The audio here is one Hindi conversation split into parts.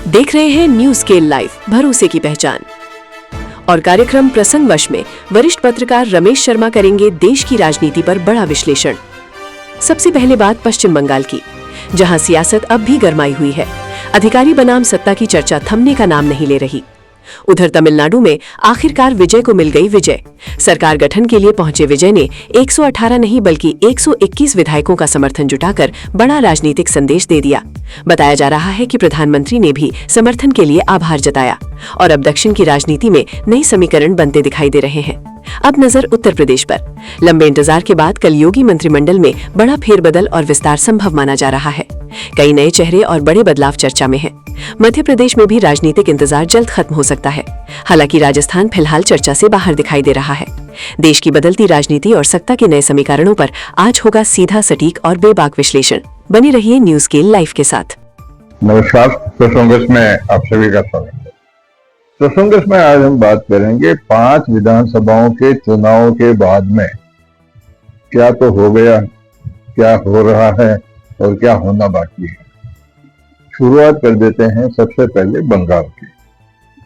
देख रहे हैं न्यूज स्केल लाइव, भरोसे की पहचान। और कार्यक्रम प्रसंगवश में वरिष्ठ पत्रकार रमेश शर्मा करेंगे देश की राजनीति पर बड़ा विश्लेषण। सबसे पहले बात पश्चिम बंगाल की, जहां सियासत अब भी गरमाई हुई है। अधिकारी बनाम सत्ता की चर्चा थमने का नाम नहीं ले रही। उधर तमिलनाडु में आखिरकार विजय को मिल गई विजय। सरकार गठन के लिए पहुंचे विजय ने 118 नहीं बल्कि 121 विधायकों का समर्थन जुटाकर बड़ा राजनीतिक संदेश दे दिया। बताया जा रहा है कि प्रधानमंत्री ने भी समर्थन के लिए आभार जताया और अब दक्षिण की राजनीति में नए समीकरण बनते दिखाई दे रहे हैं। अब नजर उत्तर प्रदेश पर। लंबे इंतजार के बाद कल योगी मंत्रिमंडल में बड़ा फेरबदल और विस्तार संभव माना जा रहा है। कई नए चेहरे और बड़े बदलाव चर्चा में हैं। मध्य प्रदेश में भी राजनीतिक इंतजार जल्द खत्म हो सकता है। हालांकि राजस्थान फिलहाल चर्चा से बाहर दिखाई दे रहा है। देश की बदलती राजनीति और सत्ता के नए समीकरणों पर आज होगा सीधा, सटीक और बेबाक विश्लेषण। बने रहिए न्यूज स्केल लाइव के साथ। नमस्कार, प्रसंगस में आप सभी का स्वागत है। प्रसंगस में आज हम बात करेंगे 5 विधानसभाओं के चुनाव के बाद में क्या तो हो गया, क्या हो रहा है और क्या होना बाकी है। शुरुआत कर देते हैं सबसे पहले बंगाल की।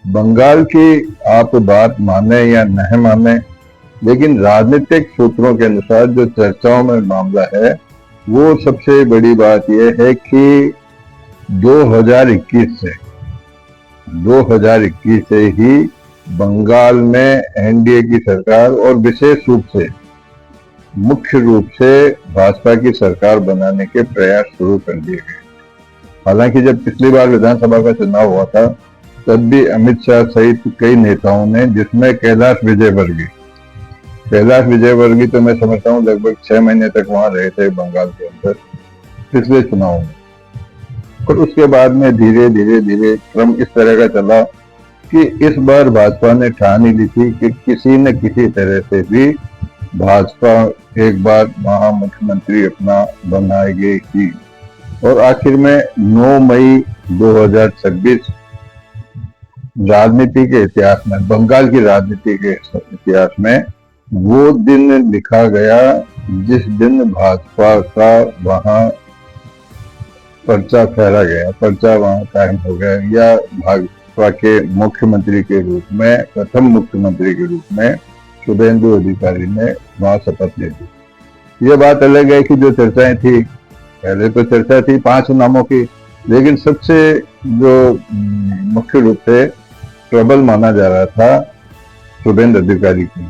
बंगाल की आप बात माने या नहीं माने, लेकिन राजनीतिक सूत्रों के अनुसार जो चर्चाओं में मामला है वो सबसे बड़ी बात यह है कि 2021 से ही बंगाल में एनडीए की सरकार और विशेष रूप से मुख्य रूप से भाजपा की सरकार बनाने के प्रयास शुरू कर दिए गए। हालांकि जब पिछली बार विधानसभा का चुनाव हुआ था तब भी अमित शाह सहित कई नेताओं ने, जिसमें कैलाश विजयवर्गीय तो मैं समझता हूँ लगभग 6 महीने तक वहां रहे थे बंगाल के अंदर पिछले चुनाव में। और उसके बाद में धीरे धीरे क्रम इस तरह का चला कि इस बार भाजपा ने ठान ही ली थी कि किसी न किसी तरह से भी भाजपा एक बार वहां मुख्यमंत्री अपना बनाएगी ही। और आखिर में 9 मई 2026 राजनीति के इतिहास में, बंगाल की राजनीति के इतिहास में वो दिन लिखा गया जिस दिन भाजपा का वहां पर्चा फहरा गया, पर्चा वहां कायम हो गया, या भाजपा के मुख्यमंत्री के रूप में, प्रथम मुख्यमंत्री के रूप में शुभेंदु अधिकारी ने वहां शपथ ले ली। ये बात अलग है कि जो चर्चाएं थी, पहले तो चर्चा थी 5 नामों की, लेकिन सबसे जो मुख्य रूप से प्रबल माना जा रहा था शुभेंदु अधिकारी की।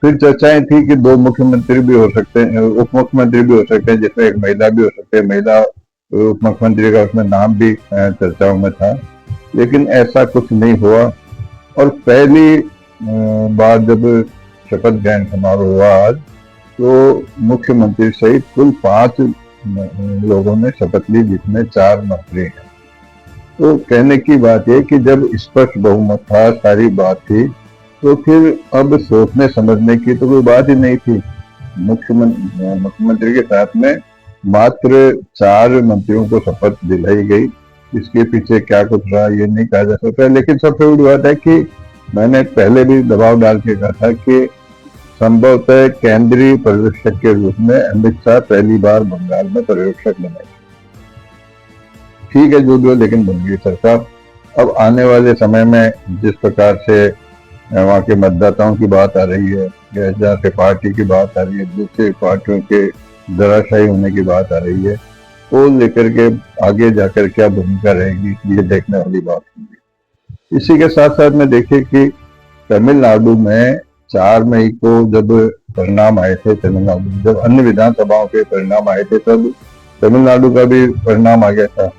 फिर चर्चाएं थी कि 2 मुख्यमंत्री भी हो सकते हैं, उप मुख्यमंत्री भी हो सकते हैं, जिसमें एक महिला भी हो सकती है, महिला उप मुख्यमंत्री का उसमें नाम भी चर्चाओं में था, लेकिन ऐसा कुछ नहीं हुआ। और पहली बार जब शपथ ग्रहण समारोह हुआ आज, तो मुख्यमंत्री सहित कुल 5 लोगों ने शपथ ली, जिसमें 4 मंत्री हैं। तो कहने की बात है कि जब स्पष्ट बहुमत था, सारी बात थी, तो फिर अब सोचने समझने की तो कोई बात ही नहीं थी। मुख्यमंत्री के साथ में मात्र 4 मंत्रियों को शपथ दिलाई गई। इसके पीछे क्या कुछ रहा ये नहीं कहा जा सकता, लेकिन सबसे बड़ी बात है कि मैंने पहले भी दबाव डाल के कहा था कि संभवतः केंद्रीय पर्यवेक्षक के रूप में अमित शाह पहली बार बंगाल में पर्यवेक्षक बने। ठीक है, जो भी हो, लेकिन बन गई सरकार। अब आने वाले समय में जिस प्रकार से वहाँ के मतदाताओं की बात आ रही है, जहाँ से पार्टी की बात आ रही है, दूसरी पार्टियों के धराशायी होने की बात आ रही है, वो लेकर के आगे जाकर क्या भूमिका रहेगी, ये देखने वाली बात होगी। इसी के साथ साथ में देखिए कि तमिलनाडु में 4 मई को जब परिणाम आए थे, तमिलनाडु जब अन्य विधानसभाओं के परिणाम आए थे, तब तमिलनाडु का भी परिणाम आ गया था।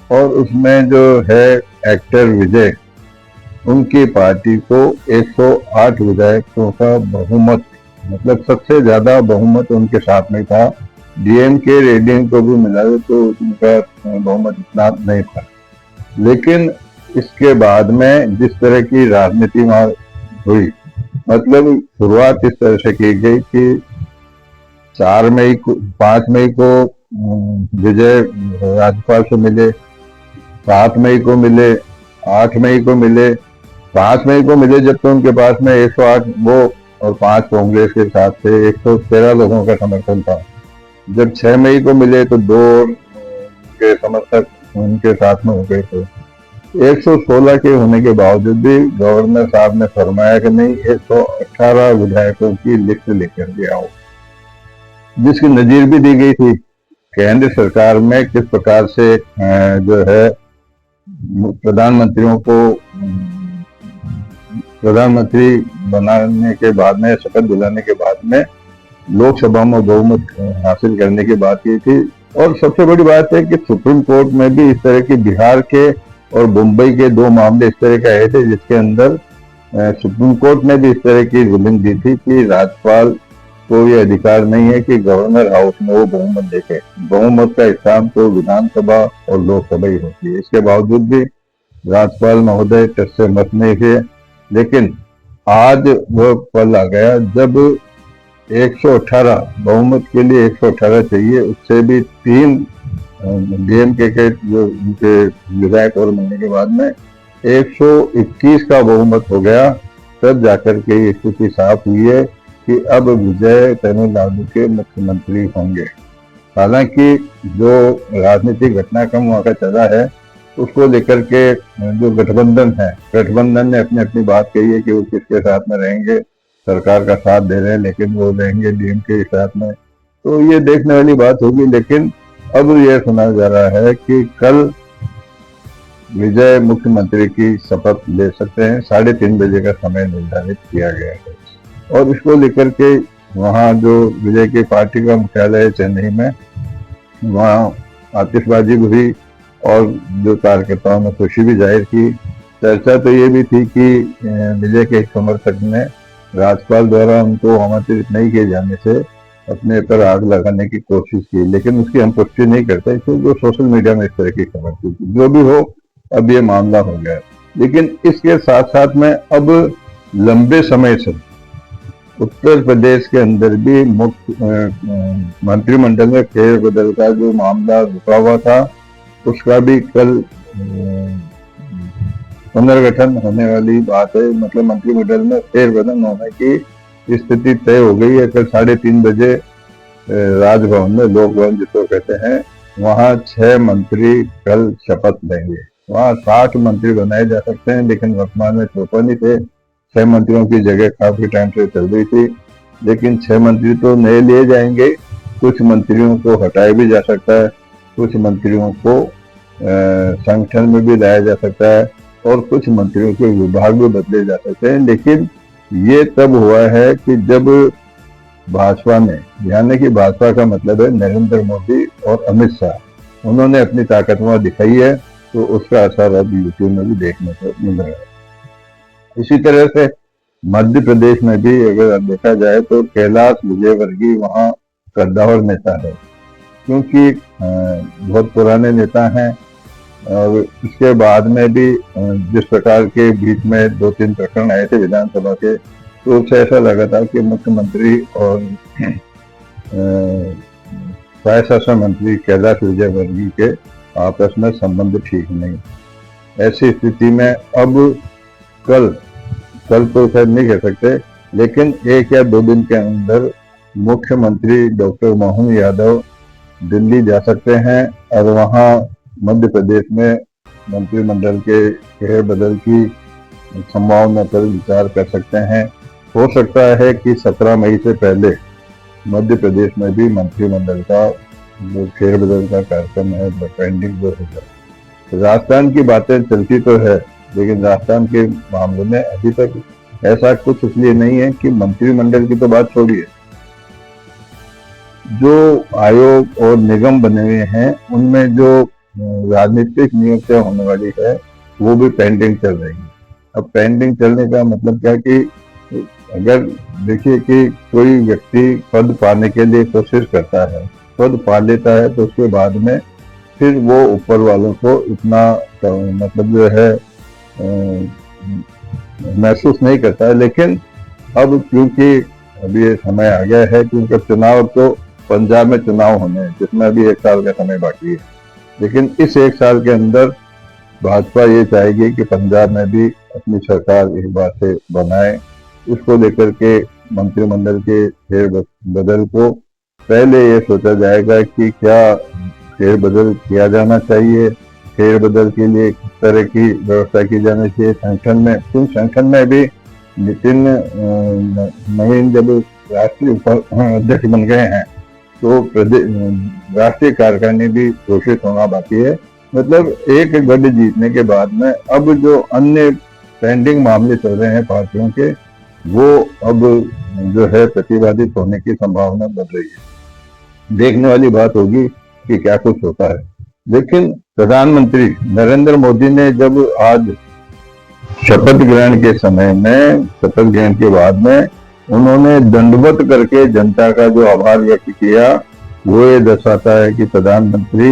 और उसमें जो है एक्टर विजय, उनकी पार्टी को 108 विधायकों का बहुमत, मतलब सबसे ज्यादा बहुमत उनके साथ में था। डीएमके रेडियन को भी मिला तो उनका बहुमत इतना नहीं था। लेकिन इसके बाद में जिस तरह की राजनीति वहां हुई, मतलब शुरुआत इस तरह से की गई कि 5 मई को विजय राज्यपाल से मिले, 7 मई को मिले, 8 मई को मिले, 5 मई को मिले, जबकि उनके पास में 108 वो और 5 कांग्रेस के साथ थे, 113 लोगों का समर्थन था। जब 6 मई को मिले तो 2 के समर्थक उनके साथ में हो गए थे। 116 के होने के बावजूद भी गवर्नर साहब ने फरमाया कि नहीं, 118 विधायकों की लिस्ट लेकर के आओ, जिसकी नजीर भी दी गई थी केंद्र सरकार में किस प्रकार से जो है प्रधानमंत्रियों को प्रधानमंत्री बनाने के बाद में, शपथ दिलाने के बाद में लोकसभा में बहुमत हासिल करने की बात की थी। और सबसे बड़ी बात है कि सुप्रीम कोर्ट में भी इस तरह की बिहार के और मुंबई के 2 मामले इस तरह के आए थे, जिसके अंदर सुप्रीम कोर्ट ने भी इस तरह की रूलिंग दी थी कि राज्यपाल को ये अधिकार नहीं है कि गवर्नर हाउस में वो बहुमत देखे। बहुमत का स्थान तो विधानसभा और लोकसभा ही होती है। इसके बावजूद भी राज्यपाल महोदय से मत नहीं थे। लेकिन आज वह पल आ गया जब 118 बहुमत के लिए 118 चाहिए, उससे भी 3 डीएमके के जो उनके विधायक और मिलने के बाद में 121 का बहुमत हो गया। तब जाकर के ये स्थिति साफ हुई है कि अब विजय तमिलनाडु के मुख्यमंत्री होंगे। हालांकि जो राजनीतिक घटनाक्रम वहाँ का चला है उसको लेकर के जो गठबंधन है, गठबंधन ने अपनी अपनी बात कही है कि वो किसके साथ में रहेंगे, सरकार का साथ दे रहे हैं लेकिन वो रहेंगे डीएमके के साथ में, तो ये देखने वाली बात होगी। लेकिन अब ये सुना जा रहा है कि कल विजय मुख्यमंत्री की शपथ ले सकते हैं। 3:30 बजे का समय निर्धारित किया गया है और इसको लेकर के वहाँ जो विजय की पार्टी का मुख्यालय है चेन्नई में, वहाँ आतिशबाजी भी हुई और जो कार्यकर्ताओं ने खुशी भी जाहिर की। चर्चा तो ये भी थी कि विजय के एक समर्थक ने राज्यपाल द्वारा उनको आमंत्रित नहीं किए जाने से अपने पर आग लगाने की कोशिश की, लेकिन उसकी हम पुष्टि नहीं करते क्योंकि सोशल मीडिया में इस तरह की खबर थी। जो भी हो, अब ये मामला हो गया। लेकिन इसके साथ साथ में अब लंबे समय से उत्तर प्रदेश के अंदर भी मंत्रिमंडल में फेरबदल का जो मामला रुका हुआ था, उसका भी कल पुनर्गठन होने वाली बात है। मतलब मंत्रिमंडल में फेरबदल होने की स्थिति तय हो गई है। कल 3:30 बजे राजभवन में, लोक भवन जिसको कहते हैं, वहाँ 6 मंत्री कल शपथ लेंगे। वहाँ 60 मंत्री बनाए जा सकते हैं, लेकिन वर्तमान में 54 ही थे। 6 मंत्रियों की जगह काफी टाइम से चल रही थी, लेकिन 6 मंत्री तो नए लिए जाएंगे। कुछ मंत्रियों को हटाया भी जा सकता है, कुछ मंत्रियों को संगठन में भी लाया जा सकता है और कुछ मंत्रियों के विभाग भी बदले जा सकते हैं। लेकिन ये तब हुआ है कि जब भाजपा ने, यानी कि भाजपा का मतलब है नरेंद्र मोदी और अमित शाह, उन्होंने अपनी ताकत वहां दिखाई है, तो उसका असर अब यूपी में भी देखने को मिल रहा है। इसी तरह से मध्य प्रदेश में भी अगर देखा जाए तो कैलाश विजयवर्गीय वहाँ कद्दावर नेता है, क्योंकि बहुत पुराने नेता हैं। और इसके बाद में भी जिस प्रकार के बीच में 2-3 प्रकरण आए थे विधानसभा के, तो उससे ऐसा लगा था कि मुख्यमंत्री और स्वायत्त शासन मंत्री कैलाश विजयवर्गीय के आपस में संबंध ठीक नहीं। ऐसी स्थिति में अब कल तो शायद नहीं कह सकते, लेकिन 1 या 2 दिन के अंदर मुख्यमंत्री डॉक्टर मोहन यादव दिल्ली जा सकते हैं और वहाँ मध्य प्रदेश में मंत्रिमंडल के फेरबदल की संभावना पर विचार कर सकते हैं। हो सकता है कि 17 मई से पहले मध्य प्रदेश में भी मंत्रिमंडल का जो फेरबदल का कार्यक्रम है पेंडिंग हो जाए। राजस्थान की बातें चलती तो है, लेकिन राजस्थान के मामले में अभी तक ऐसा कुछ इसलिए नहीं है कि मंत्रिमंडल की तो बात छोड़िए, जो आयोग और निगम बने हुए हैं उनमें जो राजनीतिक नियुक्तियां होने वाली है वो भी पेंडिंग चल रही है। अब पेंडिंग चलने का मतलब क्या कि अगर देखिए कि कोई व्यक्ति पद पाने के लिए कोशिश करता है, पद पा लेता है, तो उसके बाद में फिर वो ऊपर वालों को इतना मतलब जो है महसूस नहीं करता है। लेकिन अब क्योंकि अभी ये समय आ गया है, क्योंकि चुनाव तो पंजाब में चुनाव होने हैं जिसमें अभी 1 साल का समय बाकी है, लेकिन इस 1 साल के अंदर भाजपा ये चाहेगी कि पंजाब में भी अपनी सरकार एक बार से बनाए। इसको लेकर के मंत्रिमंडल के फेरबदल को पहले ये सोचा जाएगा कि क्या फेरबदल किया जाना चाहिए फेरबदल के लिए किस तरह की व्यवस्था की जानी चाहिए संगठन में। किन संगठन में भी नितिन नवीन जब राष्ट्रीय अध्यक्ष बन गए हैं तो राष्ट्रीय कार्यकारिणी भी घोषित होना बाकी है। मतलब एक गढ़ जीतने के बाद में अब जो अन्य पेंडिंग मामले चल रहे हैं पार्टियों के, वो अब जो है प्रतिवादित होने की संभावना बढ़ रही है। देखने वाली बात होगी कि क्या कुछ होता है। लेकिन प्रधानमंत्री नरेंद्र मोदी ने जब आज शपथ ग्रहण के समय में, शपथ ग्रहण के बाद में उन्होंने दंडवत करके जनता का जो आभार व्यक्त किया, वो ये दर्शाता है कि प्रधानमंत्री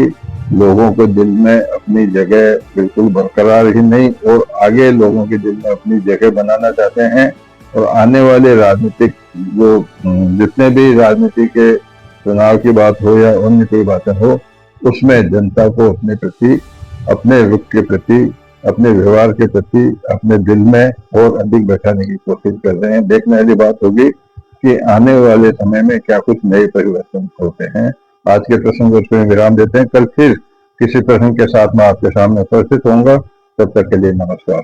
लोगों के दिल में अपनी जगह बिल्कुल बरकरार ही नहीं और आगे लोगों के दिल में अपनी जगह बनाना चाहते हैं। और आने वाले राजनीतिक जो जितने भी राजनीति के चुनाव की बात हो या अन्य कोई बातें हो, उसमें जनता को अपने प्रति, अपने रुख के प्रति, अपने व्यवहार के प्रति अपने दिल में और अधिक बैठाने की कोशिश कर रहे हैं। देखने वाली बात होगी कि आने वाले समय में क्या कुछ नए परिवर्तन होते हैं। आज के प्रसंग में विराम देते हैं। कल फिर किसी प्रसंग के साथ मैं आपके सामने उपस्थित होऊंगा। तब तक के लिए नमस्कार।